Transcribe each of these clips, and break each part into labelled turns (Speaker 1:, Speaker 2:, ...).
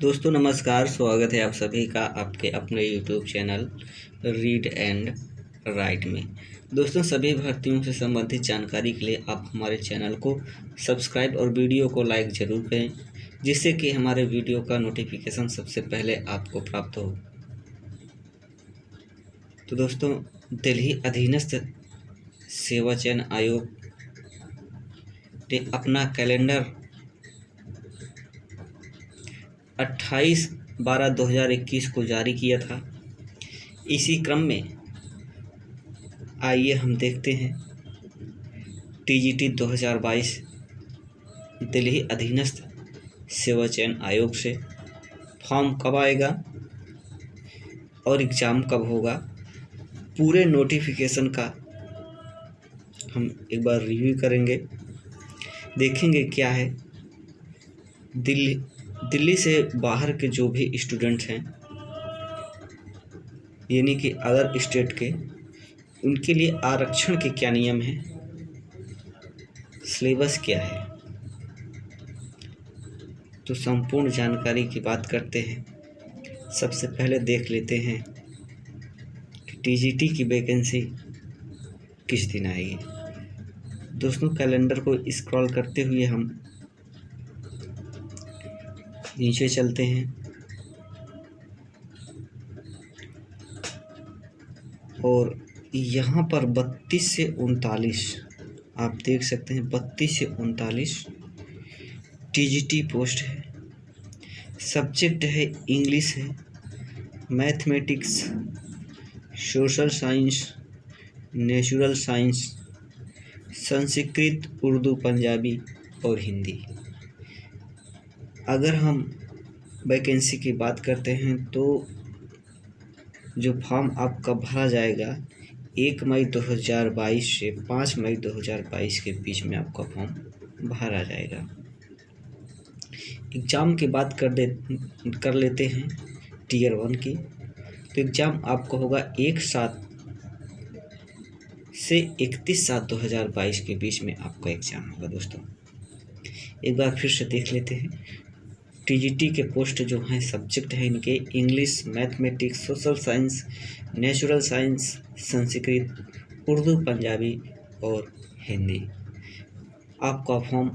Speaker 1: दोस्तों नमस्कार, स्वागत है आप सभी का आपके अपने YouTube channel read and right में। दोस्तों सभी भर्तियों से संबंधित जानकारी के लिए आप हमारे चैनल को सब्सक्राइब और वीडियो को लाइक ज़रूर करें, जिससे कि हमारे वीडियो का नोटिफिकेशन सबसे पहले आपको प्राप्त हो। तो दोस्तों दिल्ली अधीनस्थ सेवा चयन आयोग ने अपना कैलेंडर 28/12/2021 को जारी किया था। इसी क्रम में आइए हम देखते हैं टीजीटी 2022 दिल्ली अधीनस्थ सेवा चयन आयोग से फॉर्म कब आएगा और एग्ज़ाम कब होगा। पूरे नोटिफिकेशन का हम एक बार रिव्यू करेंगे, देखेंगे क्या है। दिल्ली से बाहर के जो भी स्टूडेंट हैं, यानी कि अदर स्टेट के, उनके लिए आरक्षण के क्या नियम हैं, सिलेबस क्या है। तो संपूर्ण जानकारी की बात करते हैं। सबसे पहले देख लेते हैं कि टीजीटी की वैकेंसी किस दिन आएगी। दोस्तों कैलेंडर को स्क्रॉल करते हुए हम नीचे चलते हैं और यहाँ पर 32 से 39 आप देख सकते हैं। 32 से 39 टीजीटी पोस्ट है। सब्जेक्ट है इंग्लिश है, mathematics, social science, natural science, Sanskrit, Urdu, Punjabi और हिंदी। अगर हम वैकेंसी की बात करते हैं तो जो फॉर्म आपका भरा जाएगा 1 मई 2022 से 5 मई 2022 के बीच में आपका फॉर्म भरा जाएगा। एग्ज़ाम की बात कर लेते हैं टीयर 1 की। तो एग्ज़ाम आपका होगा 1/7 से 31/7/2022 के बीच में आपका एग्ज़ाम होगा। दोस्तों एक बार फिर से देख लेते हैं। टीजीटी के पोस्ट जो हैं, सब्जेक्ट हैं इनके English, mathematics, social science, natural science, Sanskrit, Urdu, Punjabi और हिंदी। आपका फॉर्म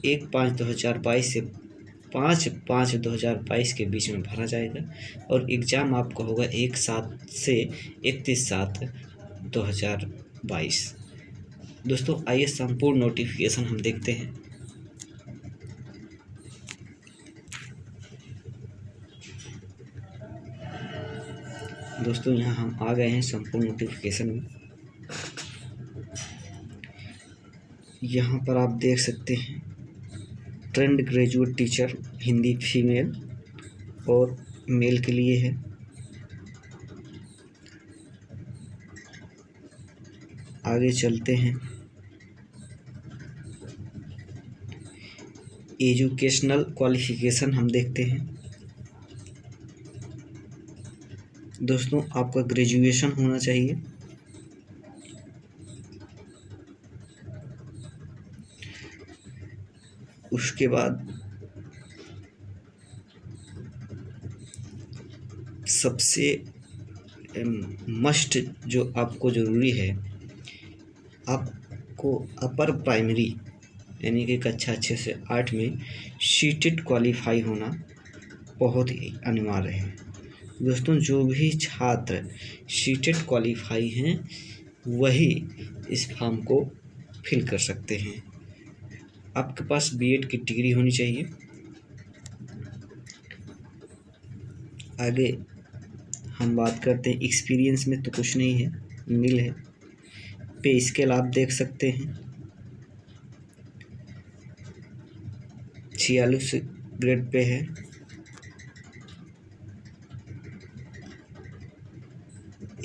Speaker 1: 1/5/2022 से 5/5/2022 के बीच में भरा जाएगा और एग्ज़ाम आपका होगा 1/7 से 31/7/2022। दोस्तों आइए संपूर्ण नोटिफिकेशन हम देखते हैं। दोस्तों यहाँ हम आ गए हैं संपूर्ण नोटिफिकेशन में। यहाँ पर आप देख सकते हैं trained graduate teacher Hindi female और मेल के लिए है। आगे चलते हैं। एजुकेशनल क्वालिफिकेशन हम देखते हैं। दोस्तों आपका ग्रेजुएशन होना चाहिए। उसके बाद सबसे मस्ट जो आपको ज़रूरी है, आपको अपर प्राइमरी यानी कि कक्षा 6 से 8 में सीटेट क्वालिफाई होना बहुत ही अनिवार्य है। दोस्तों जो भी छात्र सीटेट क्वालिफाई हैं वही इस फॉर्म को फिल कर सकते हैं। आपके पास बीएड की डिग्री होनी चाहिए। आगे हम बात करते हैं एक्सपीरियंस में तो कुछ नहीं है, नील है। पे स्केल आप देख सकते हैं 46 ग्रेड पे है।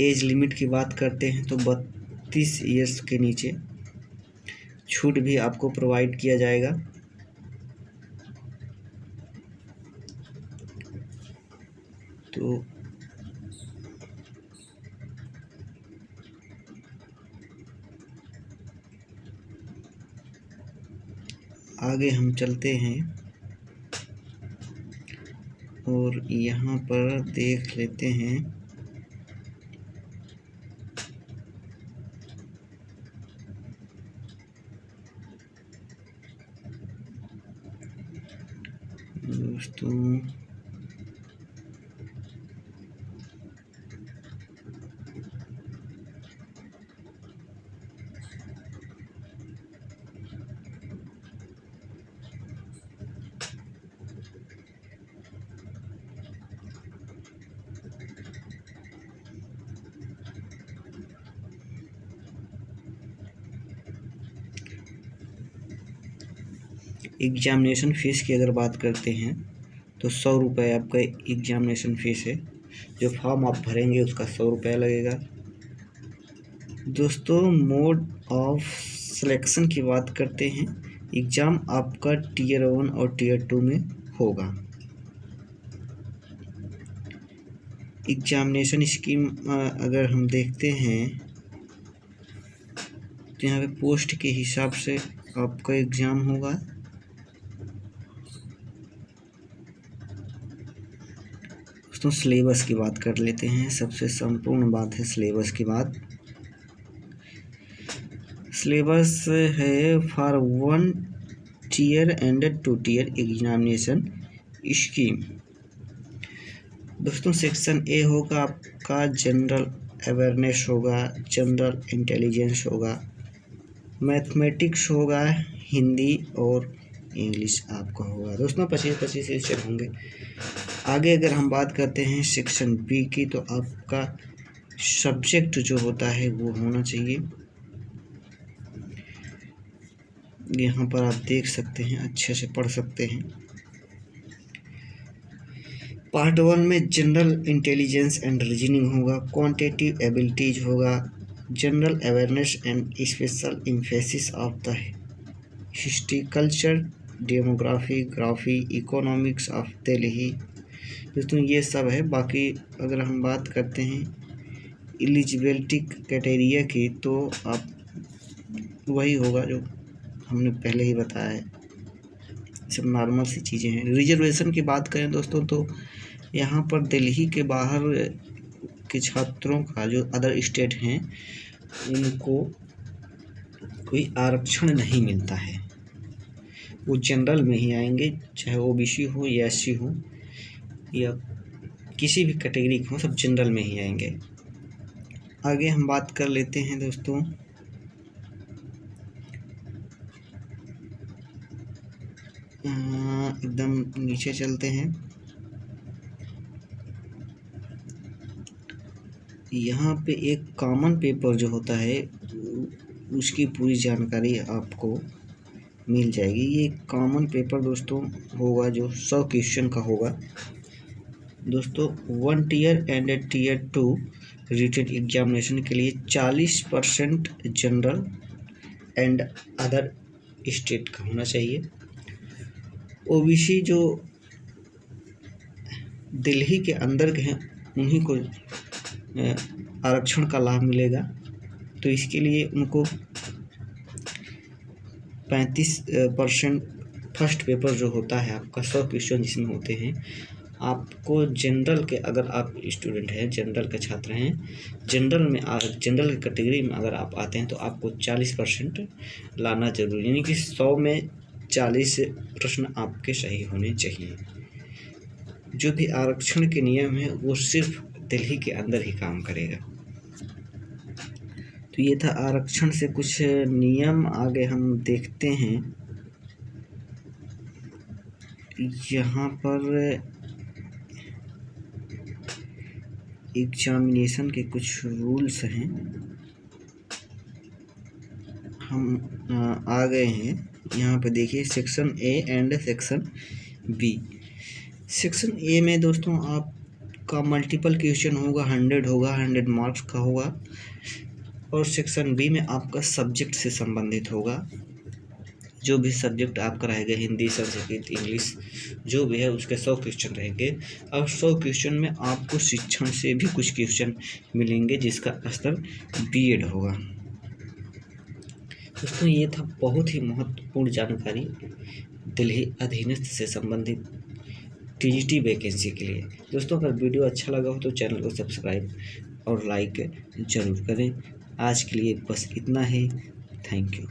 Speaker 1: एज लिमिट की बात करते हैं तो 32 ईयर्स के नीचे। छूट भी आपको प्रोवाइड किया जाएगा। तो आगे हम चलते हैं। और यहाँ पर देख लेते हैं दोस्तों, एग्जामिनेशन फ़ीस की अगर बात करते हैं तो 100 रुपये आपका एग्जामिनेशन फ़ीस है। जो फॉर्म आप भरेंगे उसका 100 रुपया लगेगा। दोस्तों, मोड ऑफ सिलेक्शन की बात करते हैं। एग्ज़ाम आपका टियर 1 और टियर 2 में होगा। एग्जामिनेशन स्कीम अगर हम देखते हैं तो यहाँ पे पोस्ट के हिसाब से आपका एग्ज़ाम होगा। दोस्तों, सिलेबस की बात कर लेते हैं। सबसे संपूर्ण बात है सिलेबस की बात। सिलेबस है for 1 tier and 2 tier examination scheme. दोस्तों, सेक्शन ए होगा आपका जनरल अवेयरनेस होगा, जनरल इंटेलिजेंस होगा, मैथमेटिक्स होगा, हिंदी और इंग्लिश आपका होगा। दोस्तों, 25-25 सेक्शन होंगे। आगे अगर हम बात करते हैं सेक्शन बी की, तो आपका सब्जेक्ट जो होता है वो होना चाहिए। यहाँ पर आप देख सकते हैं, अच्छे से पढ़ सकते हैं। पार्ट 1 में जनरल इंटेलिजेंस एंड रीजनिंग होगा, क्वांटिटेटिव एबिलिटीज होगा, general awareness and special emphasis of the history, culture, demography, graphy, economics of Delhi. दोस्तों, ये सब है। बाकी अगर हम बात करते हैं एलिजिबिलिटी क्राइटेरिया की, तो आप वही होगा जो हमने पहले ही बताया है। सब नॉर्मल सी चीज़ें हैं। रिजर्वेशन की बात करें दोस्तों, तो यहाँ पर दिल्ली के बाहर के छात्रों का जो अदर स्टेट हैं उनको कोई आरक्षण नहीं मिलता है। वो जनरल में ही आएंगे, चाहे ओबीसी हो या एससी हो या किसी भी कैटेगरी के हो, सब जनरल में ही आएंगे। आगे हम बात कर लेते हैं दोस्तों एकदम नीचे चलते हैं। यहाँ पे एक कॉमन पेपर जो होता है उसकी पूरी जानकारी आपको मिल जाएगी। ये कॉमन पेपर दोस्तों होगा जो 100 क्वेश्चन का होगा। दोस्तों, 1 tier and tier 2 written examination के लिए 40% जनरल एंड अदर स्टेट का होना चाहिए। ओबीसी जो दिल्ली के अंदर के हैं उन्हीं को आरक्षण का लाभ मिलेगा। तो इसके लिए उनको 35% फर्स्ट पेपर जो होता है आपका 100 क्वेश्चन जिसमें होते हैं, आपको जनरल के, अगर आप स्टूडेंट हैं, जनरल के छात्र हैं, जनरल की कैटेगरी में अगर आप आते हैं तो आपको 40% लाना जरूरी, यानी कि 100 में 40 प्रश्न आपके सही होने चाहिए। जो भी आरक्षण के नियम है वो सिर्फ दिल्ली के अंदर ही काम करेगा। तो ये था आरक्षण से कुछ नियम। आगे हम देखते हैं यहाँ पर एग्जामिनेशन के कुछ रूल्स हैं। हम आ गए हैं यहाँ पे, देखिए section A and section B. Section A में दोस्तों आपका मल्टीपल क्वेश्चन होगा, 100 होगा, 100 मार्क्स का होगा। और सेक्शन बी में आपका सब्जेक्ट से संबंधित होगा। जो भी सब्जेक्ट आपका रहेगा, हिंदी, संस्कृत, इंग्लिश, जो भी है उसके 100 क्वेश्चन रहेंगे। और 100 क्वेश्चन में आपको शिक्षण से भी कुछ क्वेश्चन मिलेंगे जिसका स्तर बीएड होगा। दोस्तों, ये था बहुत ही महत्वपूर्ण जानकारी दिल्ली अधीनस्थ से संबंधित। टीजीटी वैकेंसी के लिए। दोस्तों अगर वीडियो अच्छा लगा हो तो चैनल को सब्सक्राइब और लाइक ज़रूर करें। आज के लिए बस इतना ही। Thank you.